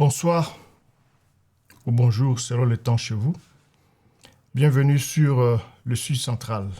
Bonsoir ou bonjour selon le temps chez vous. Bienvenue sur le Sud Central.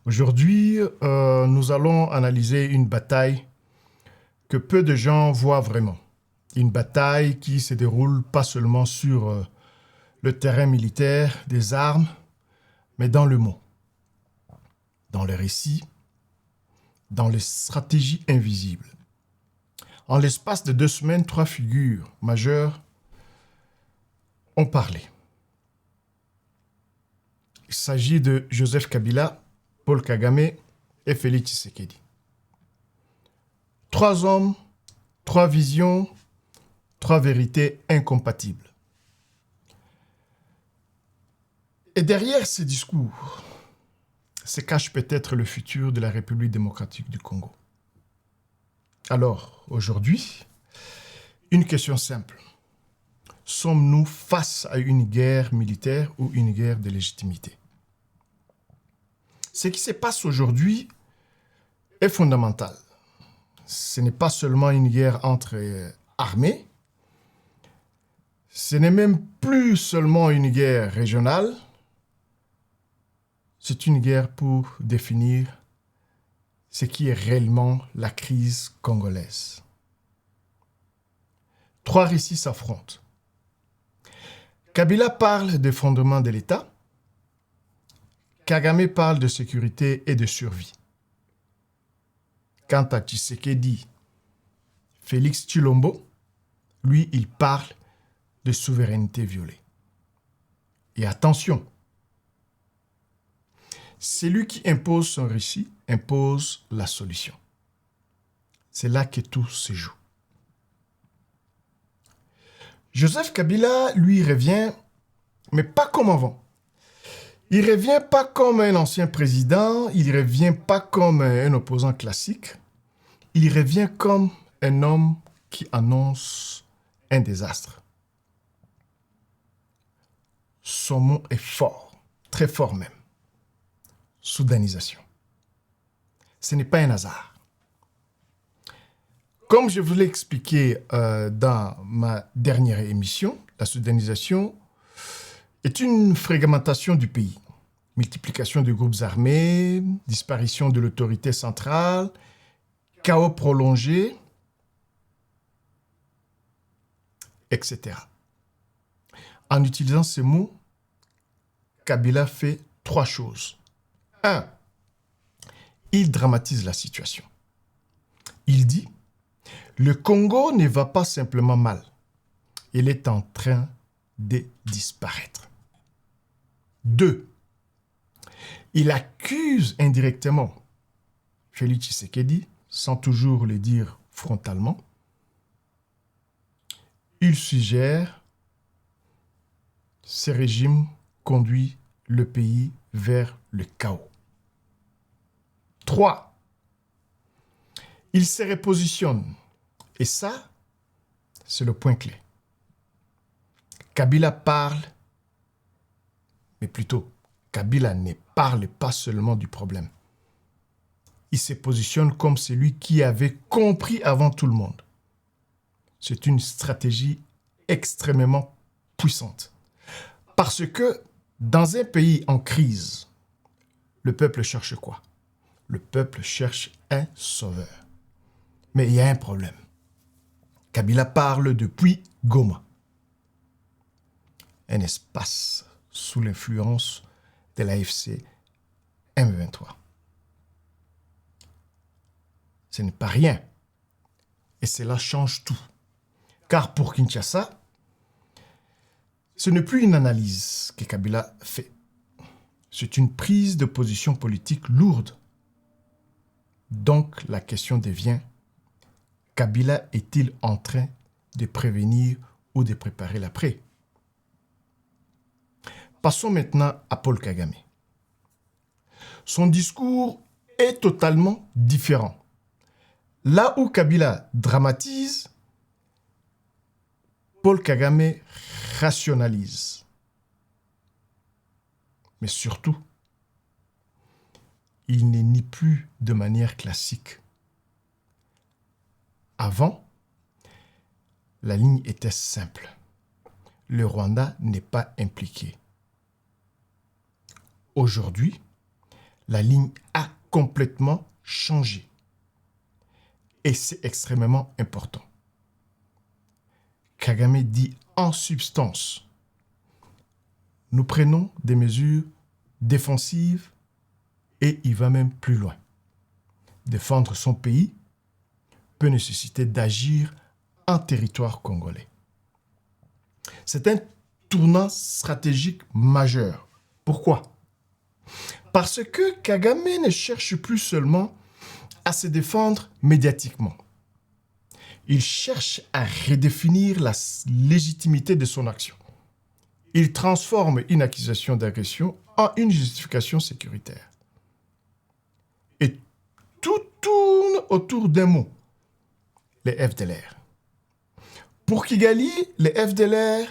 Aujourd'hui, nous allons analyser une bataille que peu de gens voient vraiment. Une bataille qui se déroule pas seulement sur le terrain militaire des armes, mais dans le mot, dans les récits, dans les stratégies invisibles. En l'espace de 2 semaines, 3 figures majeures ont parlé. Il s'agit de Joseph Kabila, Paul Kagame et Félix Tshisekedi. 3 hommes, 3 visions, 3 vérités incompatibles. Et derrière ces discours se cache peut-être le futur de la République démocratique du Congo. Alors, aujourd'hui, une question simple. Sommes-nous face à une guerre militaire ou une guerre de légitimité? Ce qui se passe aujourd'hui est fondamental. Ce n'est pas seulement une guerre entre armées, ce n'est même plus seulement une guerre régionale, c'est une guerre pour définir ce qui est réellement la crise congolaise. 3 récits s'affrontent. Kabila parle des fondements de l'État, Kagame parle de sécurité et de survie. Quant à Tshisekedi, Félix Tshilombo, lui, il parle de souveraineté violée. Et attention, celui qui impose son récit impose la solution. C'est là que tout se joue. Joseph Kabila, lui, revient, mais pas comme avant. Il ne revient pas comme un ancien président, il ne revient pas comme un opposant classique. Il revient comme un homme qui annonce un désastre. Son mot est fort, très fort même. Soudanisation. Ce n'est pas un hasard. Comme je vous l'ai expliqué dans ma dernière émission, la soudanisation est une fragmentation du pays. Multiplication de groupes armés, disparition de l'autorité centrale, chaos prolongé, etc. En utilisant ces mots, Kabila fait 3 choses. 1. Il dramatise la situation. Il dit « Le Congo ne va pas simplement mal. Il est en train de disparaître. » 2. Il accuse indirectement Félix Tshisekedi, sans toujours le dire frontalement. Il suggère « Ce régime conduit le pays vers le chaos. » 3. Il se repositionne. Et ça, c'est le point clé. Kabila parle, mais plutôt, Kabila ne parle pas seulement du problème. Il se positionne comme celui qui avait compris avant tout le monde. C'est une stratégie extrêmement puissante. Parce que dans un pays en crise, le peuple cherche quoi? Le peuple cherche un sauveur. Mais il y a un problème. Kabila parle depuis Goma, un espace sous l'influence de l'AFC M23. Ce n'est pas rien. Et cela change tout. Car pour Kinshasa, ce n'est plus une analyse que Kabila fait. C'est une prise de position politique lourde. Donc la question devient, Kabila est-il en train de prévenir ou de préparer l'après? Passons maintenant à Paul Kagame. Son discours est totalement différent. Là où Kabila dramatise, Paul Kagame rationalise. Mais surtout, il n'est ni plus de manière classique. Avant, La ligne était simple. Le Rwanda n'est pas impliqué. Aujourd'hui, la ligne a complètement changé. Et c'est extrêmement important. Kagame dit en substance, nous prenons des mesures défensives et il va même plus loin. Défendre son pays peut nécessiter d'agir en territoire congolais. C'est un tournant stratégique majeur. Pourquoi? Parce que Kagame ne cherche plus seulement à se défendre médiatiquement. Il cherche à redéfinir la légitimité de son action. Il transforme une accusation d'agression en une justification sécuritaire. Et tout tourne autour d'un mot, les FDLR. Pour Kigali, les FDLR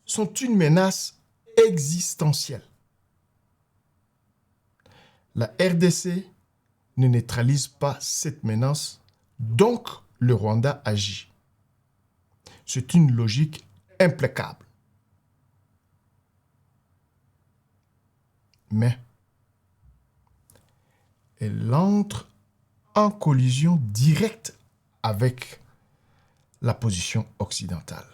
sont une menace existentielle. La RDC ne neutralise pas cette menace, donc le Rwanda agit. C'est une logique implacable. Mais elle entre en collision directe avec la position occidentale.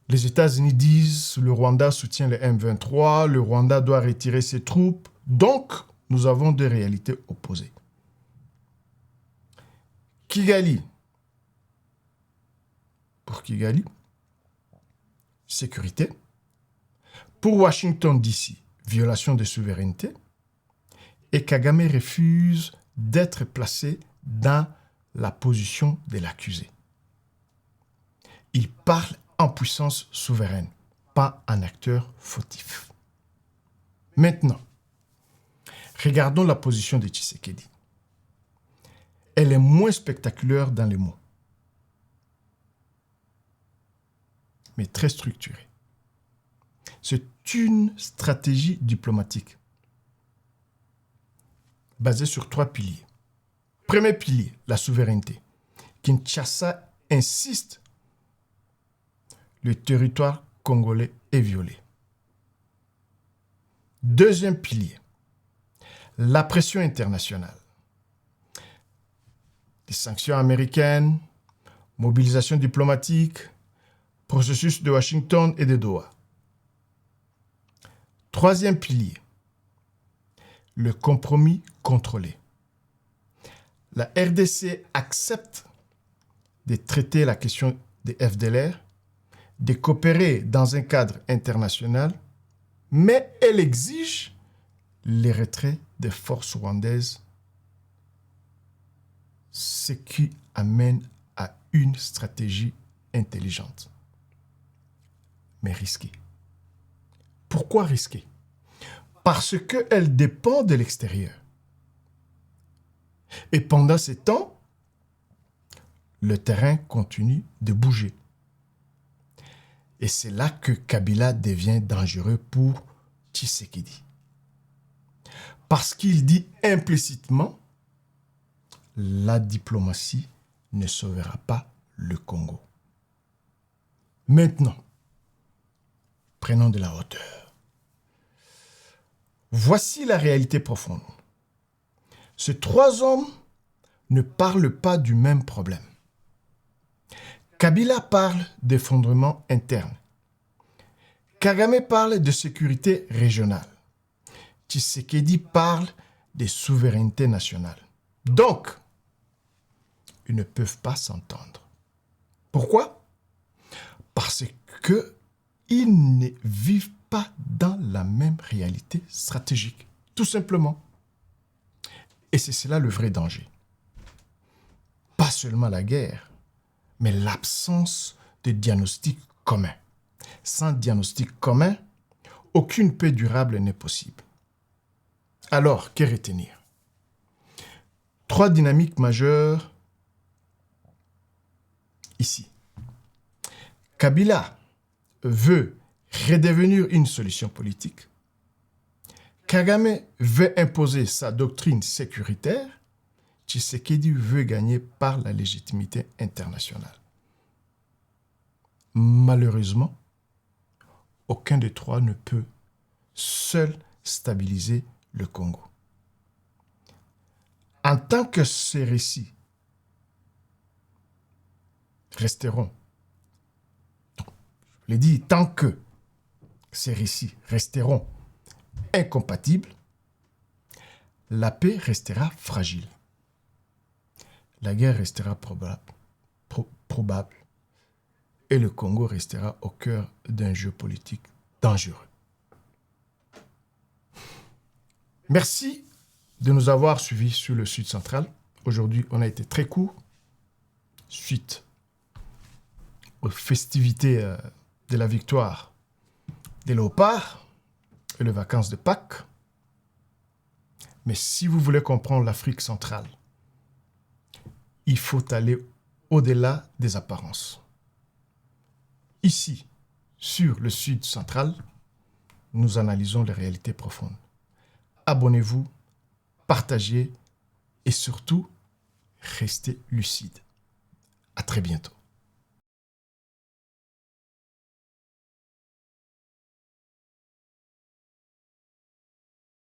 Les États-Unis disent le Rwanda soutient le M23, le Rwanda doit retirer ses troupes, donc nous avons deux réalités opposées. Kigali, pour Kigali, sécurité. Pour Washington DC, violation de souveraineté. Et Kagame refuse d'être placé dans la position de l'accusé. Il parle en puissance souveraine, pas en acteur fautif. Maintenant, regardons la position de Tshisekedi. Elle est moins spectaculaire dans les mots, mais très structurée. C'est une stratégie diplomatique basée sur 3 piliers. Premier pilier, la souveraineté. Kinshasa insiste, le territoire congolais est violé. Deuxième pilier, la pression internationale. Les sanctions américaines, mobilisation diplomatique, processus de Washington et de Doha. Troisième pilier, le compromis contrôlé. La RDC accepte de traiter la question des FDLR, de coopérer dans un cadre international, mais elle exige les retraits des forces rwandaises, ce qui amène à une stratégie intelligente, mais risquée. Pourquoi risquée? Parce qu'elle dépend de l'extérieur. Et pendant ce temps, le terrain continue de bouger. Et c'est là que Kabila devient dangereux pour Tshisekedi. Parce qu'il dit implicitement, la diplomatie ne sauvera pas le Congo. Maintenant, prenons de la hauteur. Voici la réalité profonde. Ces 3 hommes ne parlent pas du même problème. Kabila parle d'effondrement interne. Kagame parle de sécurité régionale. Tshisekedi parle de souveraineté nationale. Donc, ils ne peuvent pas s'entendre. Pourquoi? Parce qu'ils ne vivent pas dans la même réalité stratégique, tout simplement. Et c'est cela le vrai danger. Pas seulement la guerre, mais l'absence de diagnostic commun. Sans diagnostic commun, aucune paix durable n'est possible. Alors, que retenir? 3 dynamiques majeures ici. Kabila veut redevenir une solution politique. Kagame veut imposer sa doctrine sécuritaire. Tshisekedi veut gagner par la légitimité internationale. malheureusement, aucun des trois ne peut seul stabiliser le Congo. En tant que ces récits resteront, je l'ai dit, tant que ces récits resteront incompatibles, la paix restera fragile. La guerre restera probable et le Congo restera au cœur d'un jeu politique dangereux. Merci de nous avoir suivis sur le Sud Central. Aujourd'hui, on a été très court, suite aux festivités de la victoire des léopards et les vacances de Pâques. Mais si vous voulez comprendre l'Afrique centrale, il faut aller au-delà des apparences. Ici, sur le Sud Central, nous analysons les réalités profondes. Abonnez-vous, partagez et surtout, restez lucide. À très bientôt.